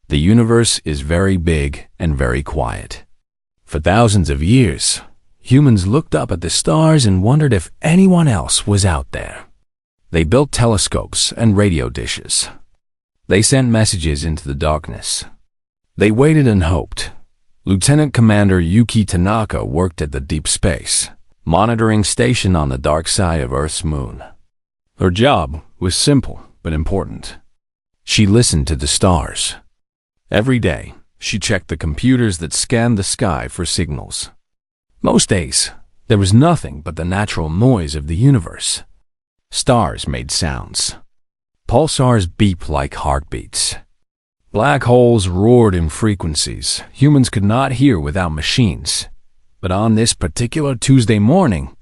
The universe is very big and very quiet. For thousands of years, humans looked up at the stars and wondered if anyone else was out there. They built telescopes and radio dishes. They sent messages into the darkness. They waited and hoped. Lieutenant Commander Yuki Tanaka worked at the Deep Space Monitoring Station on the dark side of Earth's moon. Her job was simple but important. She listened to the stars. Every day, she checked the computers that scanned the sky for signals. Most days, there was nothing but the natural noise of the universe. Stars made sounds. Pulsars beeped like heartbeats. Black holes roared in frequencies humans could not hear without machines. But on this particular Tuesday morning,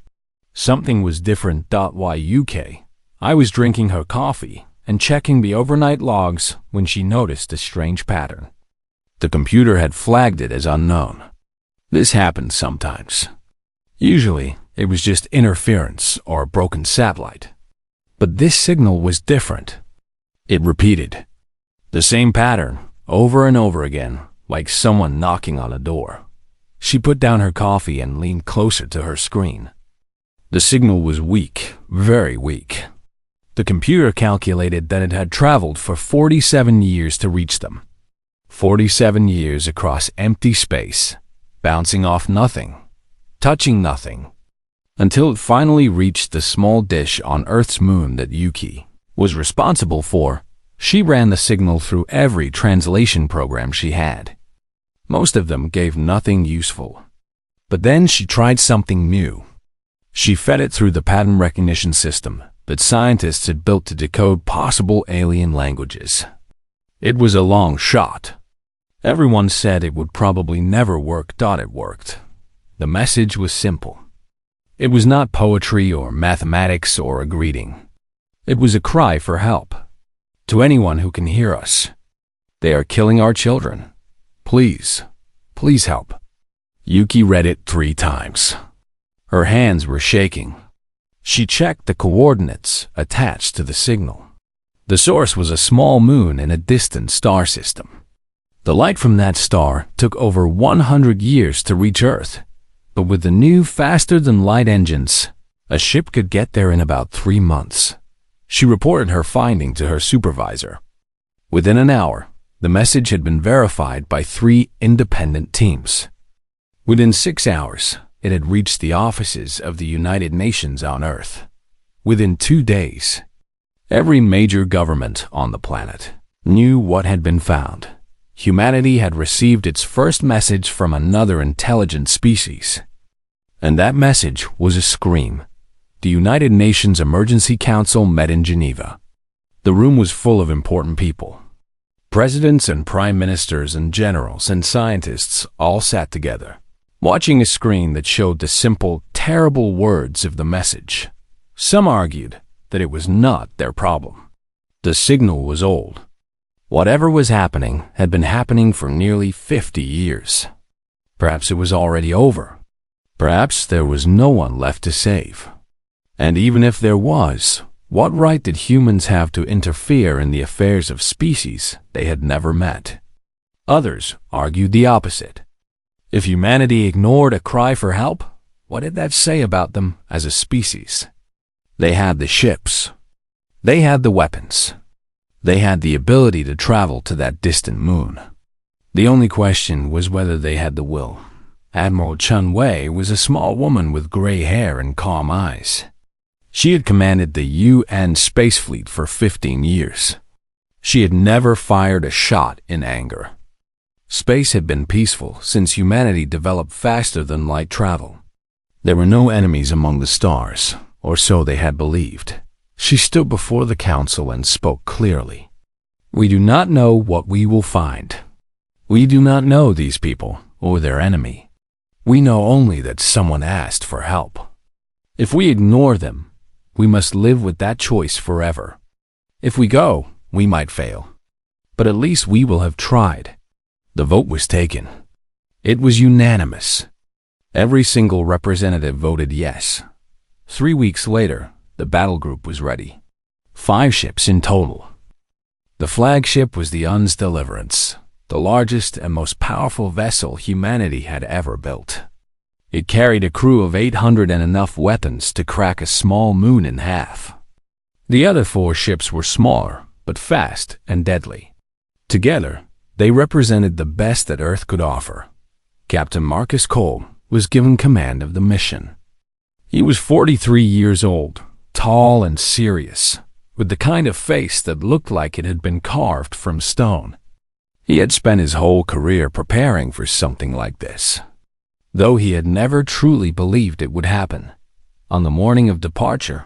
something was different. YUK. I was drinking her coffee and checking the overnight logs when she noticed a strange pattern. The computer had flagged it as unknown. This happens sometimes. Usually, it was just interference or a broken satellite. But this signal was different. It repeated. The same pattern, over and over again, like someone knocking on a door. She put down her coffee and leaned closer to her screen. The signal was weak, very weak. The computer calculated that it had traveled for 47 years to reach them. 47 years across empty space, bouncing off nothing, touching nothing, until it finally reached the small dish on Earth's moon that Yuki was responsible for. She ran the signal through every translation program she had. Most of them gave nothing useful. But then she tried something new. She fed it through the pattern recognition system that scientists had built to decode possible alien languages. It was a long shot. Everyone said it would probably never work. It worked. The message was simple. It was not poetry or mathematics or a greeting. It was a cry for help. To anyone who can hear us. They are killing our children. Please, please help. Yuki read it 3 times. Her hands were shaking. She checked the coordinates attached to the signal. The source was a small moon in a distant star system. The light from that star took over 100 years to reach Earth, but with the new faster-than-light engines, a ship could get there in about 3 months. She reported her finding to her supervisor. Within an hour, the message had been verified by 3 independent teams. Within 6 hours, it had reached the offices of the United Nations on Earth. Within 2 days, every major government on the planet knew what had been found. Humanity had received its first message from another intelligent species. And that message was a scream. The United Nations Emergency Council met in Geneva. The room was full of important people. Presidents and prime ministers and generals and scientists all sat together, watching a screen that showed the simple, terrible words of the message. Some argued that it was not their problem. The signal was old. Whatever was happening had been happening for nearly 50 years. Perhaps it was already over. Perhaps there was no one left to save. And even if there was, what right did humans have to interfere in the affairs of species they had never met? Others argued the opposite. If humanity ignored a cry for help, what did that say about them as a species? They had the ships. They had the weapons. They had the ability to travel to that distant moon. The only question was whether they had the will. Admiral Chun Wei was a small woman with gray hair and calm eyes. She had commanded the UN space fleet for 15 years. She had never fired a shot in anger. Space had been peaceful since humanity developed faster-than-light travel. There were no enemies among the stars, or so they had believed. She stood before the council and spoke clearly. We do not know what we will find. We do not know these people or their enemy. We know only that someone asked for help. If we ignore them, we must live with that choice forever. If we go, we might fail. But at least we will have tried. The vote was taken. It was unanimous. Every single representative voted yes. 3 weeks later, the battle group was ready. 5 ships in total. The flagship was the UN's Deliverance. the largest and most powerful vessel humanity had ever built. It carried a crew of 800 and enough weapons to crack a small moon in half. The other 4 ships were smaller, but fast and deadly. Together, they represented the best that Earth could offer. Captain Marcus Cole was given command of the mission. He was 43 years old, tall and serious, with the kind of face that looked like it had been carved from stone. He had spent his whole career preparing for something like this, though he had never truly believed it would happen. On the morning of departure,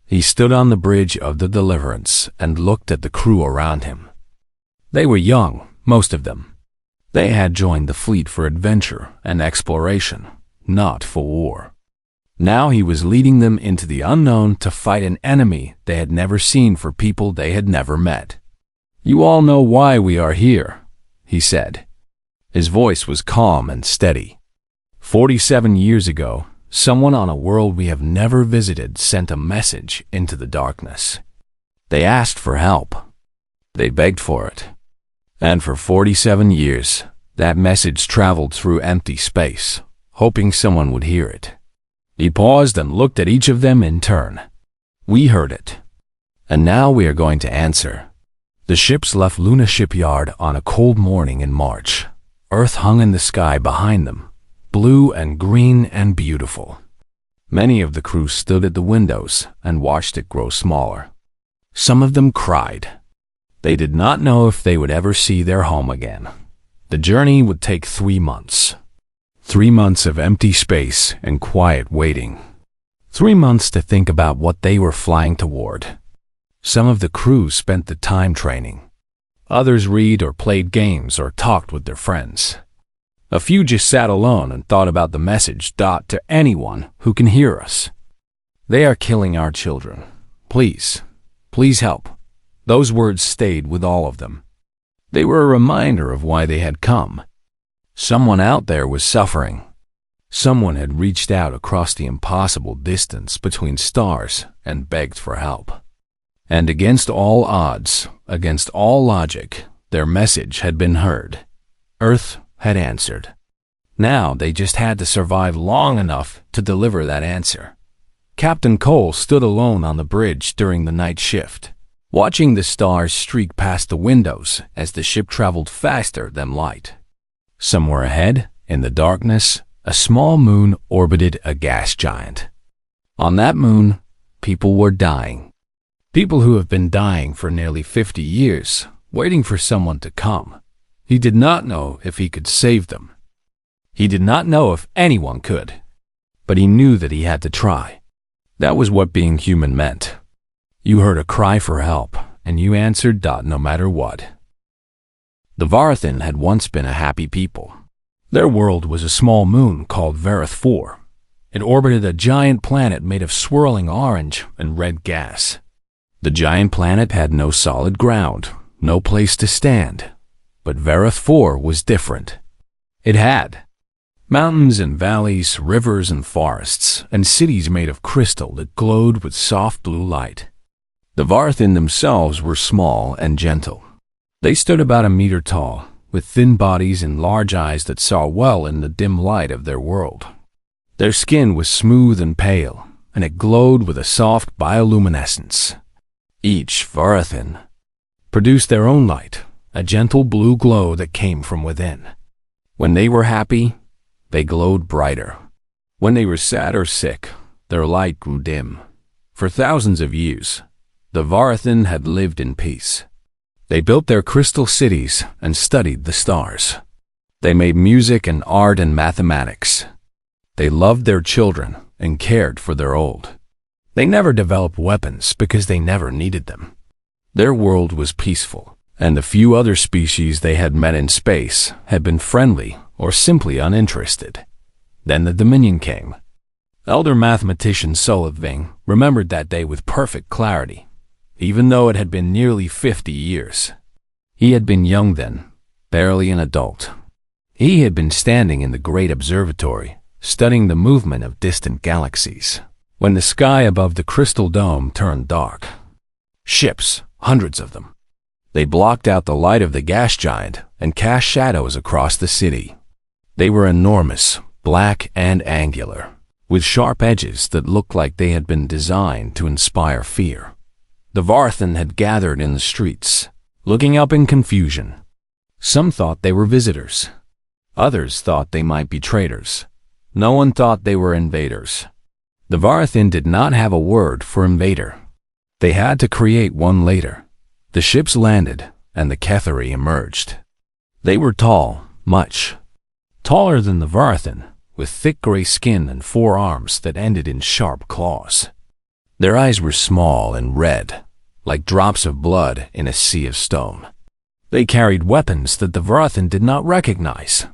he stood on the bridge of the Deliverance and looked at the crew around him. They were young, most of them. They had joined the fleet for adventure and exploration, not for war. Now he was leading them into the unknown to fight an enemy they had never seen for people they had never met. "You all know why we are here," he said. His voice was calm and steady. 47 years ago, someone on a world we have never visited sent a message into the darkness. They asked for help. They begged for it. And for 47 years, that message traveled through empty space, hoping someone would hear it. He paused and looked at each of them in turn. "We heard it. And now we are going to answer." The ships left Luna Shipyard on a cold morning in March. Earth hung in the sky behind them, blue and green and beautiful. Many of the crew stood at the windows and watched it grow smaller. Some of them cried. They did not know if they would ever see their home again. The journey would take 3 months. 3 months of empty space and quiet waiting. 3 months to think about what they were flying toward. Some of the crew spent the time training. Others read or played games or talked with their friends. A few just sat alone and thought about the message to anyone who can hear us. "They are killing our children. Please, please help." Those words stayed with all of them. They were a reminder of why they had come. Someone out there was suffering. Someone had reached out across the impossible distance between stars and begged for help. And against all odds, against all logic, their message had been heard. Earth had answered. Now they just had to survive long enough to deliver that answer. Captain Cole stood alone on the bridge during the night shift, watching the stars streak past the windows as the ship traveled faster than light. Somewhere ahead, in the darkness, a small moon orbited a gas giant. On that moon, people were dying. People who have been dying for nearly 50 years, waiting for someone to come. He did not know if he could save them. He did not know if anyone could. But he knew that he had to try. That was what being human meant. You heard a cry for help, and you answered no matter what. The Varathan had once been a happy people. Their world was a small moon called Vareth 4. It orbited a giant planet made of swirling orange and red gas. The giant planet had no solid ground, no place to stand. But Vareth 4 was different. It had mountains and valleys, rivers and forests, and cities made of crystal that glowed with soft blue light. The Varathan themselves were small and gentle. They stood about a meter tall, with thin bodies and large eyes that saw well in the dim light of their world. Their skin was smooth and pale, and it glowed with a soft bioluminescence. Each Varathan produced their own light, a gentle blue glow that came from within. When they were happy, they glowed brighter. When they were sad or sick, their light grew dim. For thousands of years, the Varathan had lived in peace. They built their crystal cities and studied the stars. They made music and art and mathematics. They loved their children and cared for their old. They never developed weapons because they never needed them. Their world was peaceful, and the few other species they had met in space had been friendly or simply uninterested. Then the Dominion came. Elder mathematician Soliving remembered that day with perfect clarity, even though it had been nearly 50 years. He had been young then, barely an adult. He had been standing in the great observatory, studying the movement of distant galaxies, when the sky above the crystal dome turned dark. Ships, hundreds of them. They blocked out the light of the gas giant and cast shadows across the city. They were enormous, black and angular, with sharp edges that looked like they had been designed to inspire fear. The Varthan had gathered in the streets, looking up in confusion. Some thought they were visitors. Others thought they might be traitors. No one thought they were invaders. The Varthan did not have a word for invader. They had to create one later. The ships landed, and the Kethari emerged. They were tall, much taller than the Varthan, with thick gray skin and 4 arms that ended in sharp claws. Their eyes were small and red, like drops of blood in a sea of stone. They carried weapons that the Varthan did not recognize.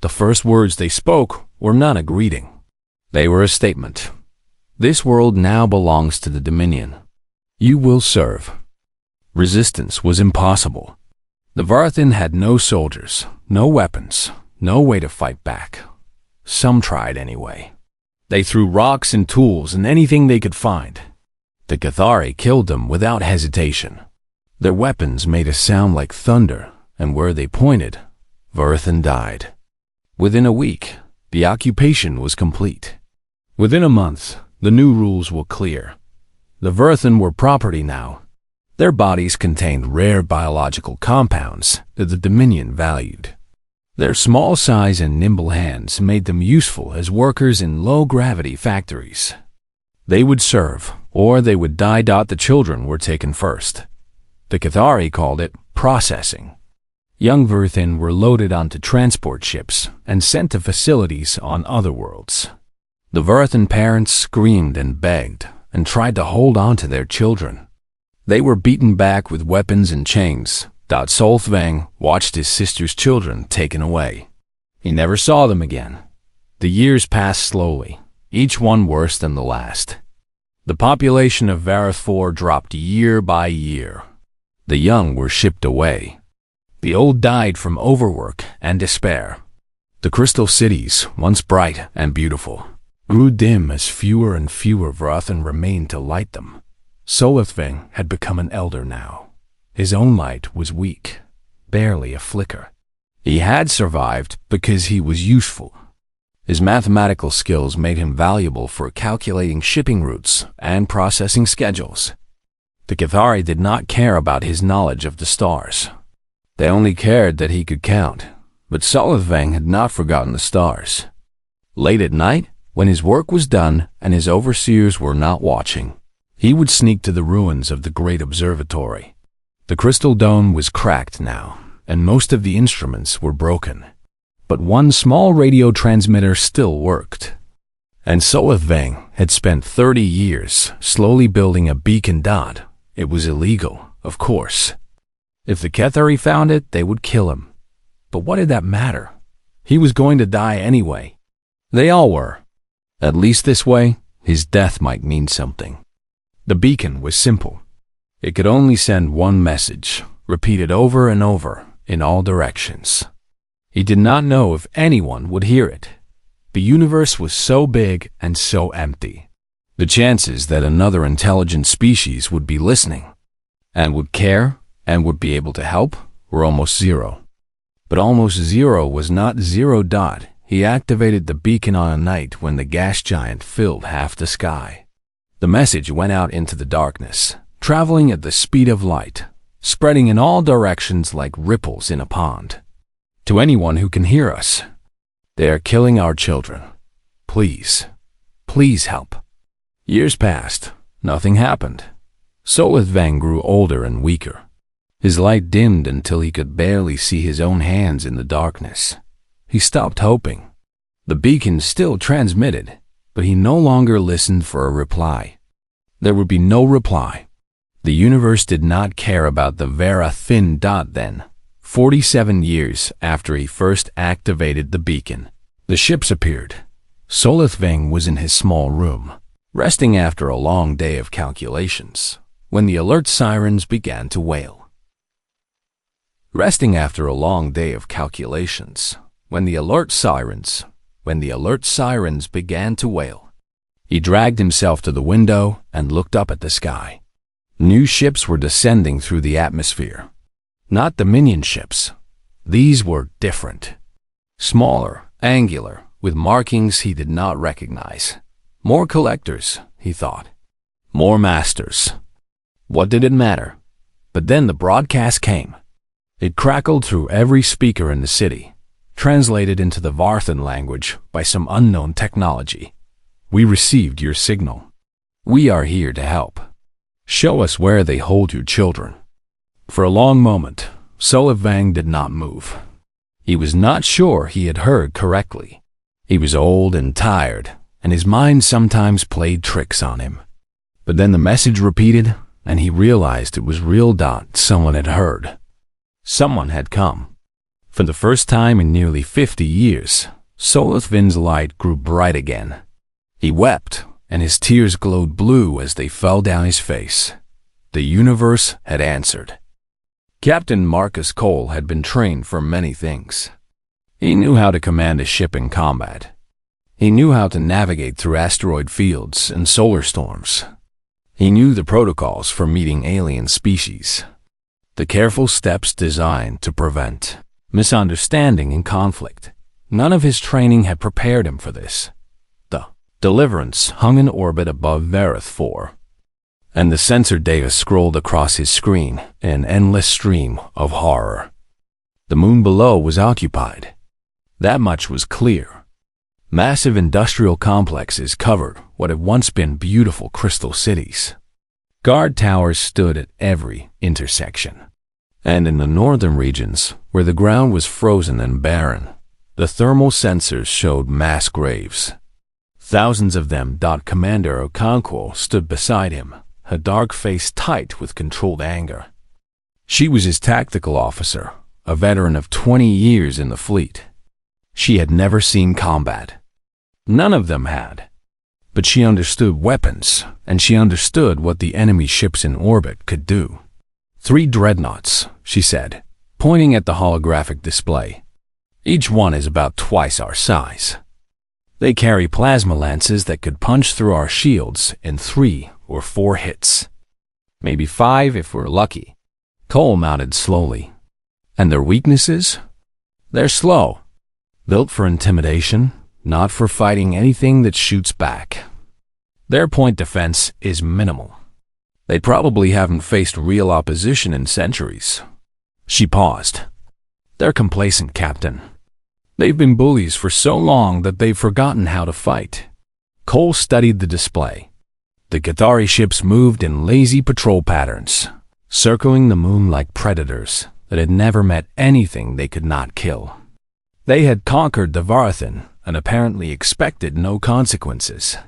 The first words they spoke were not a greeting. They were a statement. This world now belongs to the Dominion. You will serve. Resistance was impossible. The Varthan had no soldiers, no weapons, no way to fight back. Some tried anyway. They threw rocks and tools and anything they could find. The Kethari killed them without hesitation. Their weapons made a sound like thunder, and where they pointed, Varthan died. Within a week, the occupation was complete. Within a month, the new rules were clear. The Varthan were property now. Their bodies contained rare biological compounds that the Dominion valued. Their small size and nimble hands made them useful as workers in low-gravity factories. They would serve, or they would die. The children were taken first. The Kethari called it processing. Young Varthan were loaded onto transport ships and sent to facilities on other worlds. The Varthan parents screamed and begged and tried to hold on to their children. They were beaten back with weapons and chains. Solthvang watched his sister's children taken away. He never saw them again. The years passed slowly, each one worse than the last. The population of Varathor dropped year by year. The young were shipped away. The old died from overwork and despair. The crystal cities, once bright and beautiful, grew dim as fewer and fewer Varthan remained to light them. Solithvang had become an elder now. His own light was weak, barely a flicker. He had survived because he was useful. His mathematical skills made him valuable for calculating shipping routes and processing schedules. The Kethari did not care about his knowledge of the stars. They only cared that he could count, but Solithvang had not forgotten the stars. Late at night, when his work was done and his overseers were not watching, he would sneak to the ruins of the great observatory. The crystal dome was cracked now, and most of the instruments were broken. But one small radio transmitter still worked. And Solithvang had spent 30 years slowly building a beacon. It was illegal, of course. If the Kethari found it, they would kill him. But what did that matter? He was going to die anyway. They all were. At least this way, his death might mean something. The beacon was simple. It could only send one message, repeated over and over, in all directions. He did not know if anyone would hear it. The universe was so big and so empty. The chances that another intelligent species would be listening, and would care, and would be able to help, were almost zero. But almost zero was not zero. He activated the beacon on a night when the gas giant filled half the sky. The message went out into the darkness, traveling at the speed of light, spreading in all directions like ripples in a pond. To anyone who can hear us, they are killing our children. Please, please help. Years passed. Nothing happened. Solithvang grew older and weaker. His light dimmed until he could barely see his own hands in the darkness. He stopped hoping. The beacon still transmitted, but he no longer listened for a reply. There would be no reply. The universe did not care about the Varathin. Then, 47 years after he first activated the beacon, the ships appeared. Solithvang was in his small room, resting after a long day of calculations, when the alert sirens began to wail. Resting after a long day of calculations, when the alert sirens began to wail, he dragged himself to the window and looked up at the sky. New ships were descending through the atmosphere. Not Dominion ships. These were different. Smaller, angular, with markings he did not recognize. More collectors, he thought. More masters. What did it matter? But then the broadcast came. It crackled through every speaker in the city, translated into the Varthan language by some unknown technology. We received your signal. We are here to help. Show us where they hold your children. For a long moment, Solivang did not move. He was not sure he had heard correctly. He was old and tired, and his mind sometimes played tricks on him. But then the message repeated, and he realized it was real. Someone had heard. Someone had come. For the first time in nearly 50 years, Solithvin's light grew bright again. He wept, and his tears glowed blue as they fell down his face. The universe had answered. Captain Marcus Cole had been trained for many things. He knew how to command a ship in combat. He knew how to navigate through asteroid fields and solar storms. He knew the protocols for meeting alien species, the careful steps designed to prevent misunderstanding and conflict. None of his training had prepared him for this. The Deliverance hung in orbit above Vareth IV, and the sensor data scrolled across his screen in an endless stream of horror. The moon below was occupied. That much was clear. Massive industrial complexes covered what had once been beautiful crystal cities. Guard towers stood at every intersection. And in the northern regions, where the ground was frozen and barren, the thermal sensors showed mass graves. Thousands of them. Commander Okonkwo stood beside him, her dark face tight with controlled anger. She was his tactical officer, a veteran of 20 years in the fleet. She had never seen combat. None of them had. But she understood weapons, and she understood what the enemy ships in orbit could do. 3 dreadnoughts, she said, pointing at the holographic display. Each one is about twice our size. They carry plasma lances that could punch through our shields in 3 or 4 hits. Maybe 5 if we're lucky. Cole mounted slowly. And their weaknesses? They're slow. Built for intimidation, not for fighting anything that shoots back. Their point defense is minimal. They probably haven't faced real opposition in centuries. She paused. They're complacent, Captain. They've been bullies for so long that they've forgotten how to fight. Cole studied the display. The Cathari ships moved in lazy patrol patterns, circling the moon like predators that had never met anything they could not kill. They had conquered the Varathan and apparently expected no consequences.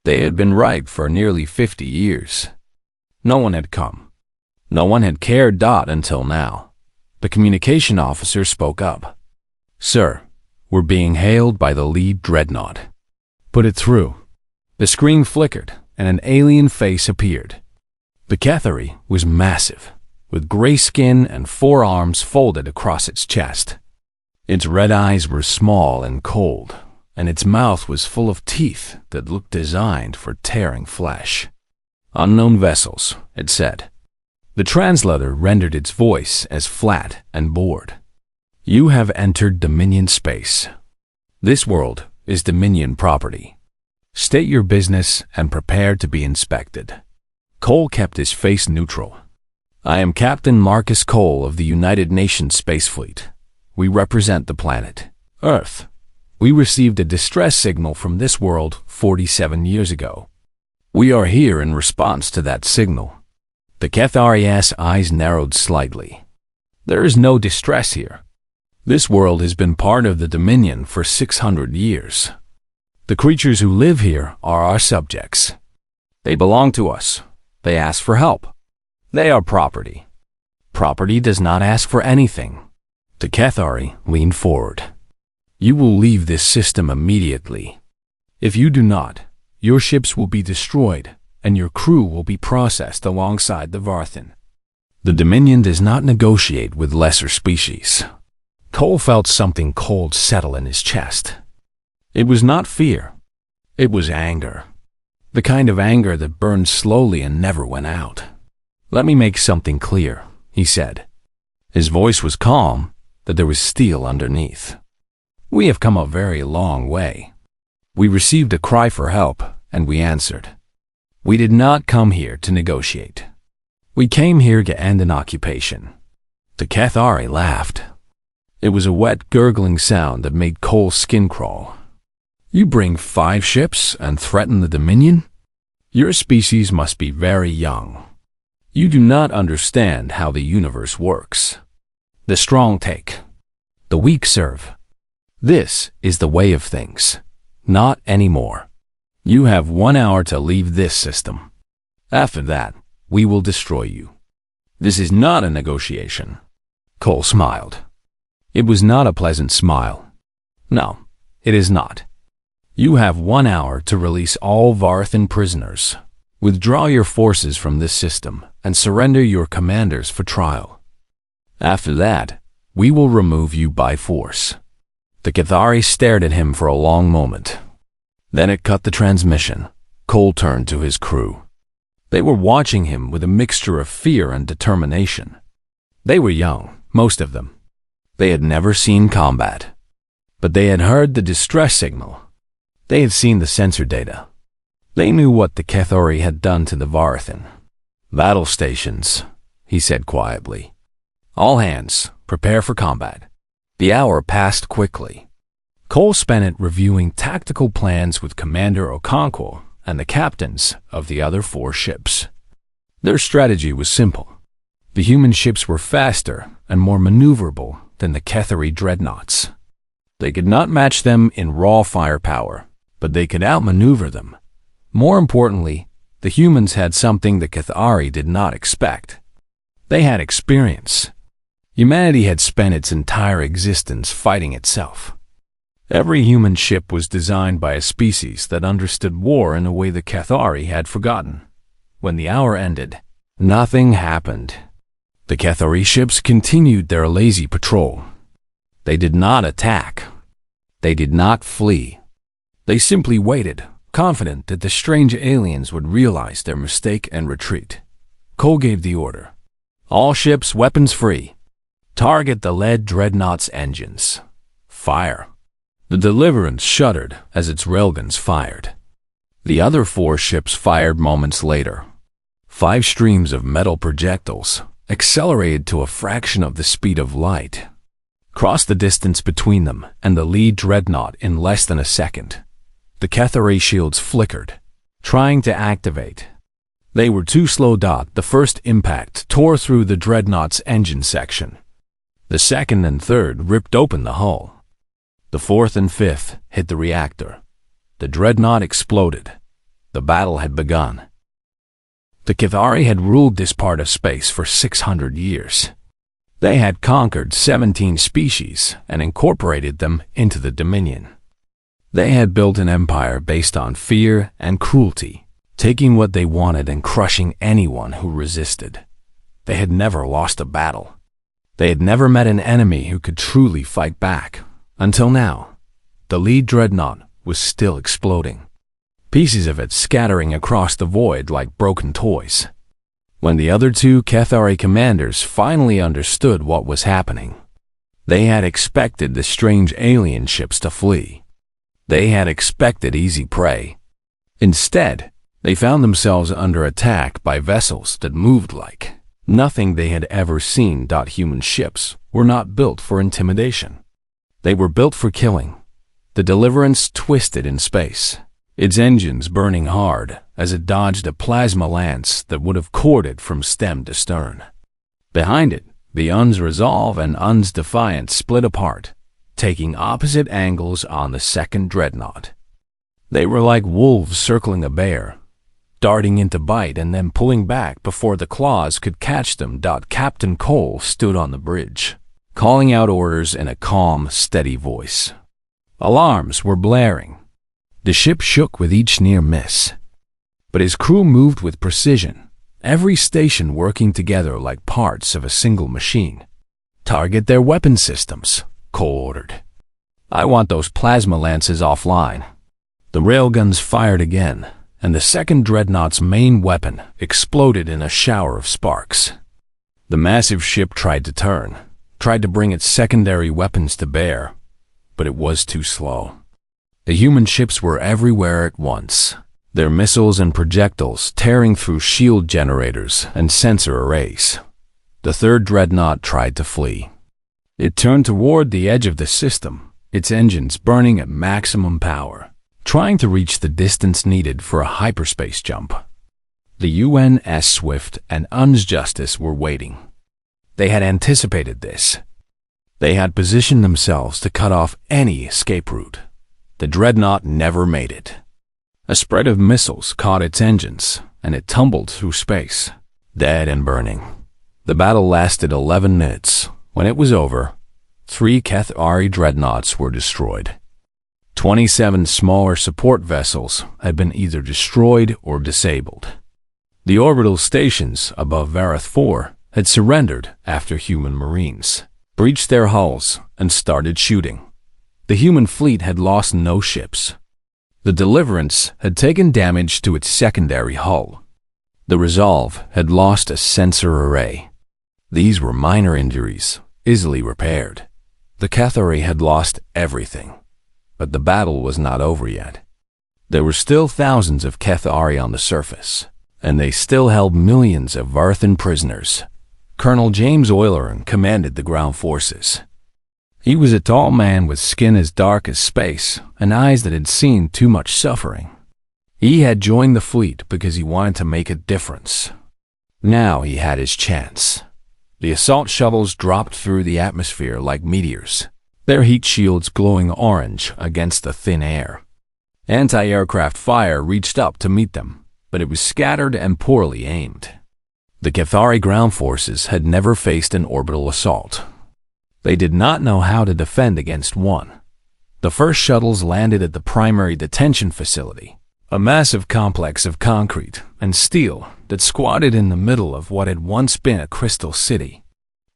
They had been right for nearly 50 years. No one had come. No one had cared. Until now. The communication officer spoke up. Sir, we're being hailed by the lead dreadnought. Put it through. The screen flickered, and an alien face appeared. The Cathari was massive, with gray skin and 4 arms folded across its chest. Its red eyes were small and cold, and its mouth was full of teeth that looked designed for tearing flesh. Unknown vessels, it said. The translator rendered its voice as flat and bored. You have entered Dominion space. This world is Dominion property. State your business and prepare to be inspected. Cole kept his face neutral. I am Captain Marcus Cole of the United Nations Space Fleet. We represent the planet, Earth. We received a distress signal from this world 47 years ago. We are here in response to that signal. The Cathari's eyes narrowed slightly. There is no distress here. This world has been part of the Dominion for 600 years. The creatures who live here are our subjects. They belong to us. They ask for help. They are property. Property does not ask for anything. The Cathari leaned forward. You will leave this system immediately. If you do not, your ships will be destroyed, and your crew will be processed alongside the Varthan. The Dominion does not negotiate with lesser species. Cole felt something cold settle in his chest. It was not fear. It was anger. The kind of anger that burned slowly and never went out. Let me make something clear, he said. His voice was calm, that there was steel underneath. "We have come a very long way." We received a cry for help, and we answered. We did not come here to negotiate. We came here to end an occupation. The Cathari laughed. It was a wet, gurgling sound that made Cole's skin crawl. "You bring 5 ships and threaten the Dominion? Your species must be very young. You do not understand how the universe works. The strong take. The weak serve. This is the way of things. Not anymore. You have 1 hour to leave this system. After that, we will destroy you." "This is not a negotiation." Cole smiled. It was not a pleasant smile. "No, it is not. You have 1 hour to release all Varthan prisoners. Withdraw your forces from this system and surrender your commanders for trial. After that, we will remove you by force." The Cathari stared at him for a long moment. Then it cut the transmission. Cole turned to his crew. They were watching him with a mixture of fear and determination. They were young, most of them. They had never seen combat. But they had heard the distress signal. They had seen the sensor data. They knew what the Cathari had done to the Varthan. "Battle stations," he said quietly. "All hands, prepare for combat." The hour passed quickly. Cole spent it reviewing tactical plans with Commander Okonkwo and the captains of the other 4 ships. Their strategy was simple. The human ships were faster and more maneuverable than the Cathari dreadnoughts. They could not match them in raw firepower, but they could outmaneuver them. More importantly, the humans had something the Cathari did not expect. They had experience. Humanity had spent its entire existence fighting itself. Every human ship was designed by a species that understood war in a way the Cathari had forgotten. When the hour ended, nothing happened. The Cathari ships continued their lazy patrol. They did not attack. They did not flee. They simply waited, confident that the strange aliens would realize their mistake and retreat. Cole gave the order. "All ships weapons free. Target the lead dreadnought's engines. Fire." The Deliverance shuddered as its railguns fired. The other 4 ships fired moments later. 5 streams of metal projectiles, accelerated to a fraction of the speed of light, crossed the distance between them and the lead dreadnought in less than a second. The Cathari shields flickered, trying to activate. They were too slow. The first impact tore through the dreadnought's engine section. The second and third ripped open the hull. The fourth and fifth hit the reactor. The dreadnought exploded. The battle had begun. The Cathari had ruled this part of space for 600 years. They had conquered 17 species and incorporated them into the Dominion. They had built an empire based on fear and cruelty, taking what they wanted and crushing anyone who resisted. They had never lost a battle. They had never met an enemy who could truly fight back. Until now, the lead dreadnought was still exploding, pieces of it scattering across the void like broken toys. When the other 2 Cathari commanders finally understood what was happening, they had expected the strange alien ships to flee. They had expected easy prey. Instead, they found themselves under attack by vessels that moved like nothing they had ever seen. Human ships were not built for intimidation. They were built for killing. The Deliverance twisted in space, its engines burning hard as it dodged a plasma lance that would have corded from stem to stern. Behind it, the Un's Resolve and Un's Defiance split apart, taking opposite angles on the second dreadnought. They were like wolves circling a bear, darting in to bite and then pulling back before the claws could catch them. Captain Cole stood on the bridge, calling out orders in a calm, steady voice. Alarms were blaring. The ship shook with each near miss. But his crew moved with precision, every station working together like parts of a single machine. "Target their weapon systems," Cole ordered. "I want those plasma lances offline." The railguns fired again, and the second dreadnought's main weapon exploded in a shower of sparks. The massive ship tried to turn, tried to bring its secondary weapons to bear, but it was too slow. The human ships were everywhere at once, their missiles and projectiles tearing through shield generators and sensor arrays. The third dreadnought tried to flee. It turned toward the edge of the system, its engines burning at maximum power, trying to reach the distance needed for a hyperspace jump. The UNS Swift and UNS Justice were waiting. They had anticipated this. They had positioned themselves to cut off any escape route. The dreadnought never made it. A spread of missiles caught its engines, and it tumbled through space, dead and burning. The battle lasted 11 minutes. When it was over, 3 Cathari dreadnoughts were destroyed. 27 smaller support vessels had been either destroyed or disabled. The orbital stations above Vareth 4 had surrendered after human marines breached their hulls and started shooting. The human fleet had lost no ships. The Deliverance had taken damage to its secondary hull. The Resolve had lost a sensor array. These were minor injuries, easily repaired. The Cathari had lost everything, but the battle was not over yet. There were still thousands of Cathari on the surface, and they still held millions of Varthan prisoners. Colonel James Oileron commanded the ground forces. He was a tall man with skin as dark as space and eyes that had seen too much suffering. He had joined the fleet because he wanted to make a difference. Now he had his chance. The assault shuttles dropped through the atmosphere like meteors, their heat shields glowing orange against the thin air. Anti-aircraft fire reached up to meet them, but it was scattered and poorly aimed. The Cathari ground forces had never faced an orbital assault. They did not know how to defend against one. The first shuttles landed at the primary detention facility, a massive complex of concrete and steel that squatted in the middle of what had once been a crystal city.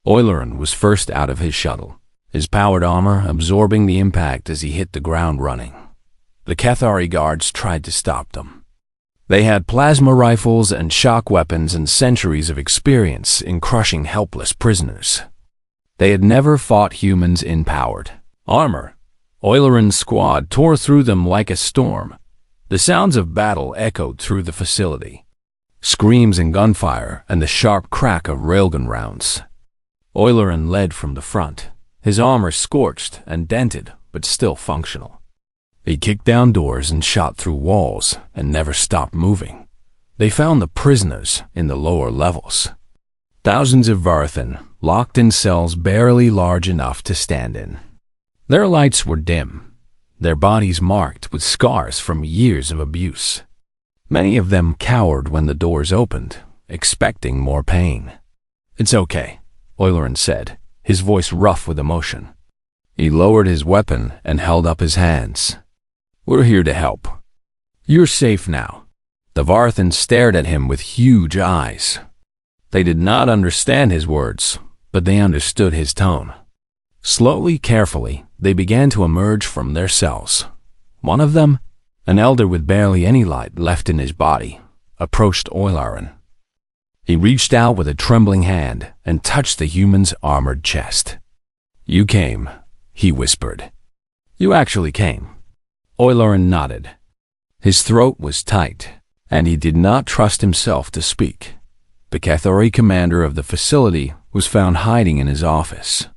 Oileron was first out of his shuttle, his powered armor absorbing the impact as he hit the ground running. The Cathari guards tried to stop them. They had plasma rifles and shock weapons and centuries of experience in crushing helpless prisoners. They had never fought humans in powered armor. Oileron's squad tore through them like a storm. The sounds of battle echoed through the facility. Screams and gunfire and the sharp crack of railgun rounds. Oileron led from the front, his armor scorched and dented but still functional. He kicked down doors and shot through walls and never stopped moving. They found the prisoners in the lower levels. Thousands of Varthan locked in cells barely large enough to stand in. Their lights were dim, their bodies marked with scars from years of abuse. Many of them cowered when the doors opened, expecting more pain. "It's okay," Oileron said, his voice rough with emotion. He lowered his weapon and held up his hands. "We're here to help. You're safe now." The Varthan stared at him with huge eyes. They did not understand his words, but they understood his tone. Slowly, carefully, they began to emerge from their cells. One of them, an elder with barely any light left in his body, approached Oileron. He reached out with a trembling hand and touched the human's armored chest. "You came," he whispered. "You actually came." Oileron nodded. His throat was tight, and he did not trust himself to speak. The Cathari commander of the facility was found hiding in his office.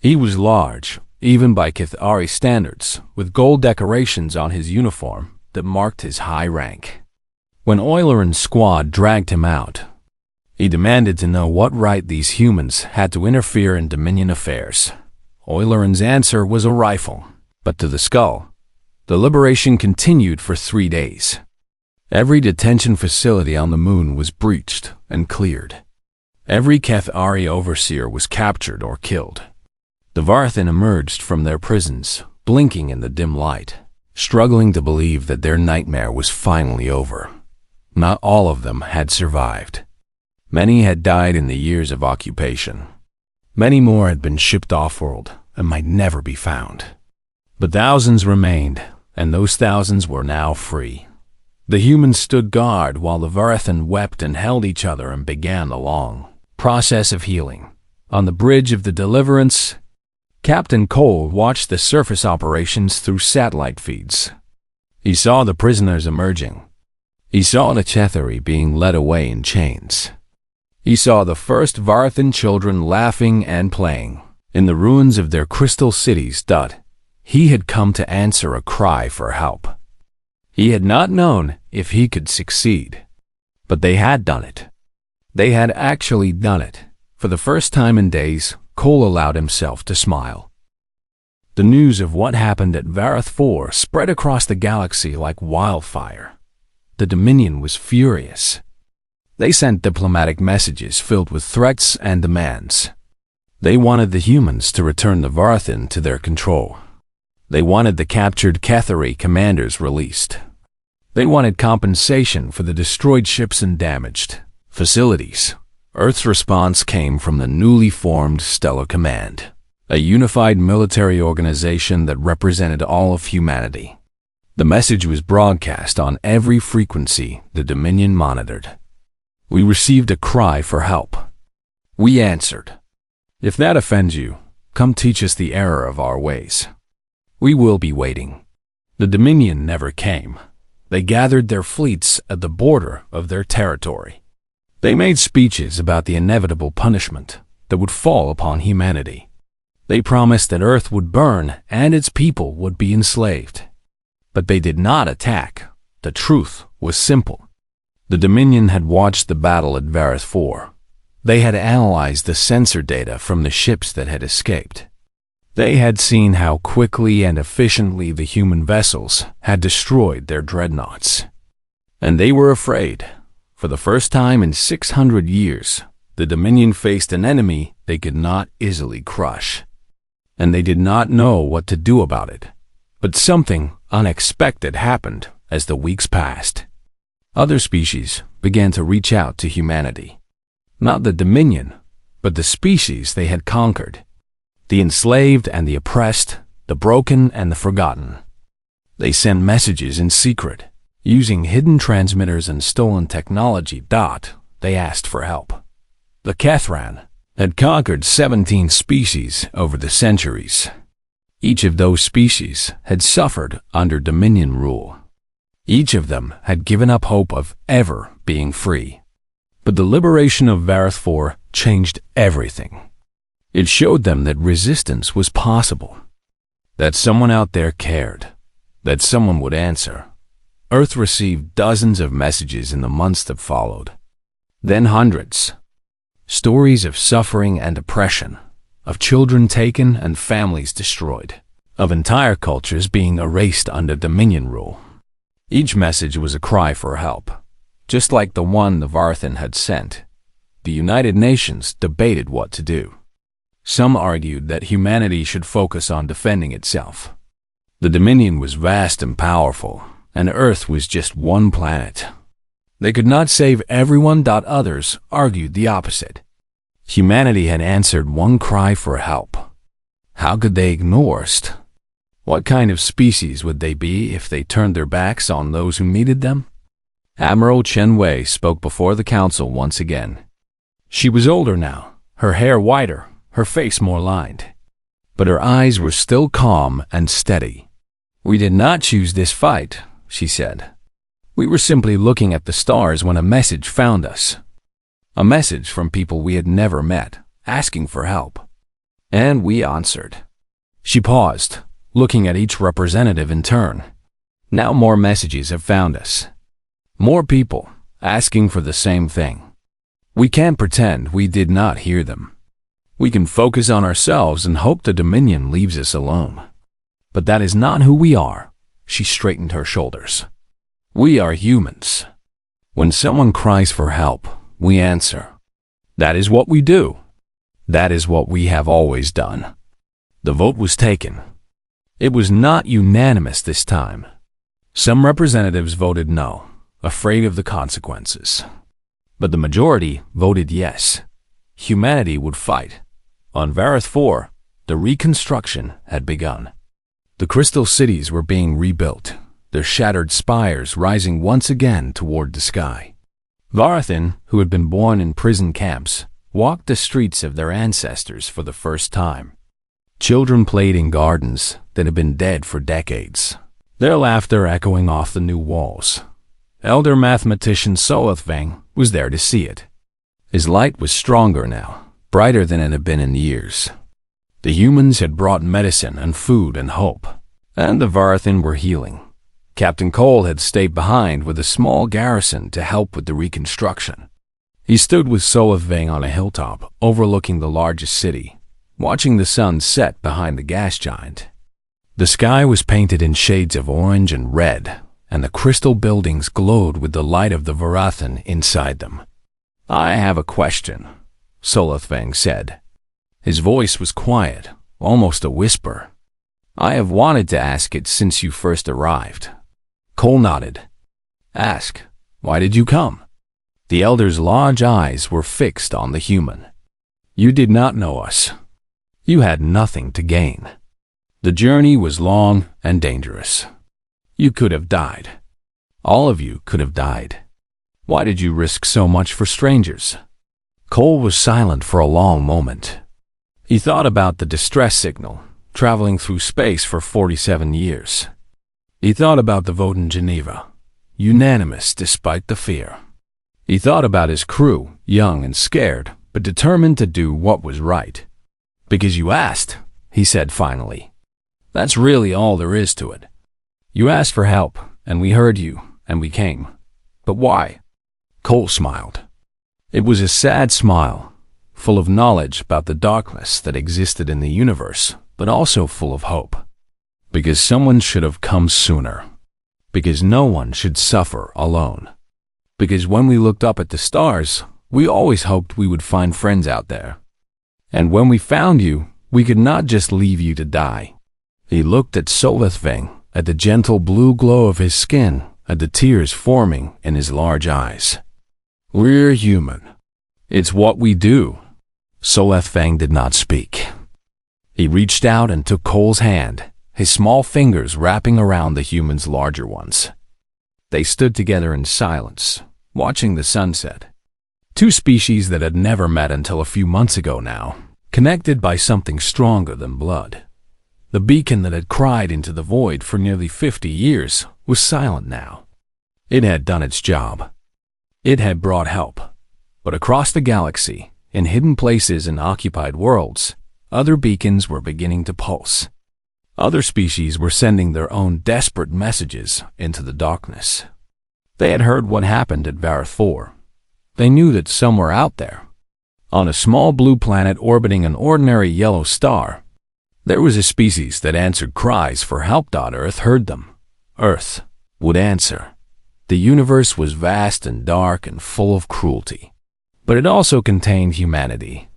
He was large, even by Cathari standards, with gold decorations on his uniform that marked his high rank. When Oileron's squad dragged him out, he demanded to know what right these humans had to interfere in Dominion affairs. Oileron's answer was a rifle, but to the skull. The liberation continued for 3 days. Every detention facility on the moon was breached and cleared. Every Cathari overseer was captured or killed. The Varthan emerged from their prisons, blinking in the dim light, struggling to believe that their nightmare was finally over. Not all of them had survived. Many had died in the years of occupation. Many more had been shipped off-world and might never be found. But thousands remained, and those thousands were now free. The humans stood guard while the Varthan wept and held each other and began the long process of healing, On the bridge of the Deliverance, Captain Cole watched the surface operations through satellite feeds. He saw the prisoners emerging. He saw the Chethari being led away in chains. He saw the first Varathan children laughing and playing in the ruins of their crystal cities. He had come to answer a cry for help. He had not known if he could succeed, but they had done it. They had actually done it. For the first time in days, Cole allowed himself to smile. The news of what happened at Varath 4 spread across the galaxy like wildfire. The Dominion was furious. They sent diplomatic messages filled with threats and demands. They wanted the humans to return the Varathan to their control. They wanted the captured Chethari commanders released. They wanted compensation for the destroyed ships and damaged facilities. Earth's response came from the newly formed Stellar Command, a unified military organization that represented all of humanity. The message was broadcast on every frequency the Dominion monitored. We received a cry for help. We answered. If that offends you, come teach us the error of our ways. We will be waiting. The Dominion never came. They gathered their fleets at the border of their territory. They made speeches about the inevitable punishment that would fall upon humanity. They promised that Earth would burn and its people would be enslaved. But they did not attack. The truth was simple. The Dominion had watched the battle at Varath 4. They had analyzed the sensor data from the ships that had escaped. They had seen how quickly and efficiently the human vessels had destroyed their dreadnoughts. And they were afraid. For the first time in 600 years, the Dominion faced an enemy they could not easily crush. And they did not know what to do about it. But something unexpected happened as the weeks passed. Other species began to reach out to humanity. Not the Dominion, but the species they had conquered. The enslaved and the oppressed, the broken and the forgotten. They sent messages in secret. Using hidden transmitters and stolen technology. They asked for help. The Kethran had conquered 17 species over the centuries. Each of those species had suffered under Dominion rule. Each of them had given up hope of ever being free. But the liberation of Varath 4 changed everything. It showed them that resistance was possible, that someone out there cared, that someone would answer. Earth received dozens of messages in the months that followed, then hundreds. Stories of suffering and oppression, of children taken and families destroyed, of entire cultures being erased under Dominion rule. Each message was a cry for help, just like the one the Varathan had sent. The United Nations debated what to do. Some argued that humanity should focus on defending itself. The Dominion was vast and powerful, and Earth was just one planet. They could not save everyone. Others argued the opposite. Humanity had answered one cry for help. How could they ignore us? What kind of species would they be if they turned their backs on those who needed them? Admiral Chen Wei spoke before the council once again. She was older now, her hair whiter, her face more lined. But her eyes were still calm and steady. We did not choose this fight, she said. We were simply looking at the stars when a message found us. A message from people we had never met, asking for help. And we answered. She paused, looking at each representative in turn. Now more messages have found us. More people, asking for the same thing. We can't pretend we did not hear them. We can focus on ourselves and hope the Dominion leaves us alone. But that is not who we are. She straightened her shoulders. We are humans. When someone cries for help, we answer. That is what we do. That is what we have always done. The vote was taken. It was not unanimous this time. Some representatives voted no, afraid of the consequences. But the majority voted yes. Humanity would fight. On Varath 4, the reconstruction had begun. The crystal cities were being rebuilt, their shattered spires rising once again toward the sky. Varathan, who had been born in prison camps, walked the streets of their ancestors for the first time. Children played in gardens that had been dead for decades, their laughter echoing off the new walls. Elder mathematician Solothvang was there to see it. His light was stronger now, brighter than it had been in years. The humans had brought medicine and food and hope, and the Varathan were healing. Captain Cole had stayed behind with a small garrison to help with the reconstruction. He stood with Solothvang on a hilltop overlooking the largest city, watching the sun set behind the gas giant. The sky was painted in shades of orange and red, and the crystal buildings glowed with the light of the Varathan inside them. "I have a question," Solothvang said. His voice was quiet, almost a whisper. "I have wanted to ask it since you first arrived." Cole nodded. "Ask, why did you come?" The elder's large eyes were fixed on the human. "You did not know us. You had nothing to gain. The journey was long and dangerous. You could have died. All of you could have died. Why did you risk so much for strangers?" Cole was silent for a long moment. He thought about the distress signal, traveling through space for 47 years. He thought about the vote in Geneva, unanimous despite the fear. He thought about his crew, young and scared, but determined to do what was right. "Because you asked," he said finally. "That's really all there is to it. You asked for help, and we heard you, and we came. But why?" Cole smiled. It was a sad smile, full of knowledge about the darkness that existed in the universe, but also full of hope. Because someone should have come sooner. Because no one should suffer alone. Because when we looked up at the stars, we always hoped we would find friends out there. And when we found you, we could not just leave you to die. He looked at Solothvang, at the gentle blue glow of his skin, at the tears forming in his large eyes. "We're human. It's what we do." Solothvang did not speak. He reached out and took Cole's hand, his small fingers wrapping around the human's larger ones. They stood together in silence, watching the sunset. Two species that had never met until a few months ago now, connected by something stronger than blood. The beacon that had cried into the void for nearly 50 years was silent now. It had done its job. It had brought help. But across the galaxy, in hidden places and occupied worlds, other beacons were beginning to pulse. Other species were sending their own desperate messages into the darkness. They had heard what happened at Varath 4. They knew that somewhere out there, on a small blue planet orbiting an ordinary yellow star, there was a species that answered cries for help. Earth heard them. Earth would answer. The universe was vast and dark and full of cruelty, but it also contained humanity.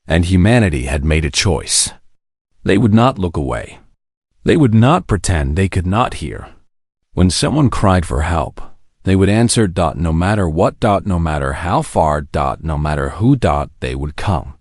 And humanity had made a choice. They would not look away. They would not pretend they could not hear. When someone cried for help, they would answer. No matter what. No matter how far. No matter who. They would come.